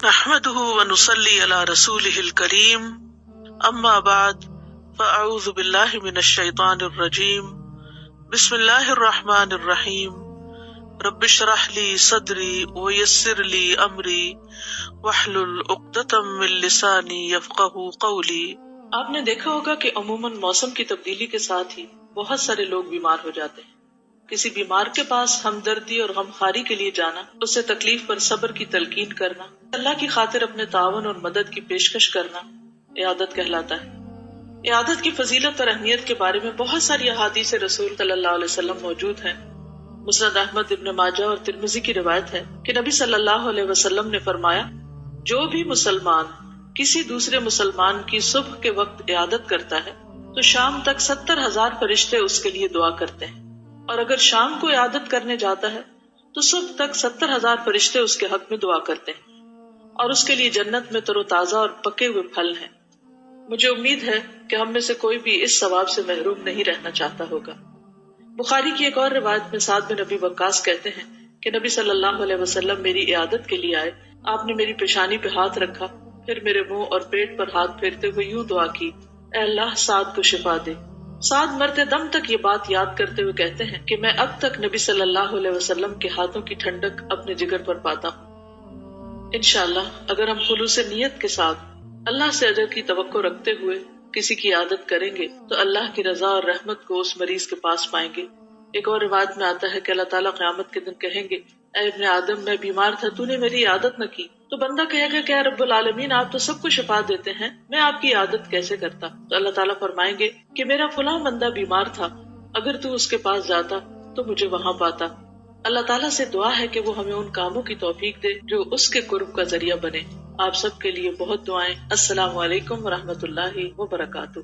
نحمده ونصلي على رسوله الكريم اما بعد فاعوذ بالله من الشيطان الرجيم بسم الله الرحمن الرحيم رب اشرح لي صدري ويسر لي امري واحلل عقدة من لساني يفقهوا قولي۔ آپ نے دیکھا ہوگا کہ عموماً موسم کی تبدیلی کے ساتھ ہی بہت سارے لوگ بیمار ہو جاتے ہیں۔ کسی بیمار کے پاس ہمدردی اور غمخواری کے لیے جانا، اس سے تکلیف پر صبر کی تلقین کرنا، اللہ کی خاطر اپنے تعاون اور مدد کی پیشکش کرنا عیادت کہلاتا ہے۔ عیادت کی فضیلت اور اہمیت کے بارے میں بہت ساری احادیث رسول صلی اللہ علیہ وسلم موجود ہیں۔ مسند احمد، ابن ماجہ اور ترمذی کی روایت ہے کہ نبی صلی اللہ علیہ وسلم نے فرمایا، جو بھی مسلمان کسی دوسرے مسلمان کی صبح کے وقت عیادت کرتا ہے تو شام تک 70,000 فرشتے اس کے لیے دعا کرتے ہیں، اور اگر شام کو عیادت کرنے جاتا ہے تو صبح تک 70,000 فرشتے اس کے حق میں دعا کرتے ہیں، اور اس کے لیے جنت میں تر و تازہ اور پکے ہوئے پھل ہیں۔ مجھے امید ہے کہ ہم میں سے کوئی بھی اس ثواب سے محروم نہیں رہنا چاہتا ہوگا۔ بخاری کی ایک اور روایت میں سعد بن ابی وقاص کہتے ہیں کہ نبی صلی اللہ علیہ وسلم میری عیادت کے لیے آئے، آپ نے میری پیشانی پہ ہاتھ رکھا، پھر میرے منہ اور پیٹ پر ہاتھ پھیرتے ہوئے یوں دعا کی، اے اللہ سعد کو شفا دے۔ سعد مرتے دم تک یہ بات یاد کرتے ہوئے کہتے ہیں کہ میں اب تک نبی صلی اللہ علیہ وسلم کے ہاتھوں کی ٹھنڈک اپنے جگر پر پاتا ہوں۔ انشاءاللہ اگر ہم خلوص نیت کے ساتھ اللہ سے اجر کی توقع رکھتے ہوئے کسی کی عادت کریں گے تو اللہ کی رضا اور رحمت کو اس مریض کے پاس پائیں گے۔ ایک اور روایت میں آتا ہے کہ اللہ تعالیٰ قیامت کے دن کہیں گے، اے ابن آدم میں بیمار تھا، تو نے میری عادت نہ کی۔ تو بندہ کہے گا کہ اے رب العالمین آپ تو سب کو شفا دیتے ہیں، میں آپ کی عادت کیسے کرتا؟ تو اللہ تعالیٰ فرمائیں گے کہ میرا فلاں بندہ بیمار تھا، اگر تو اس کے پاس جاتا تو مجھے وہاں پاتا۔ اللہ تعالیٰ سے دعا ہے کہ وہ ہمیں ان کاموں کی توفیق دے جو اس کے قرب کا ذریعہ بنے۔ آپ سب کے لیے بہت دعائیں۔ السلام علیکم ورحمۃ اللہ وبرکاتہ۔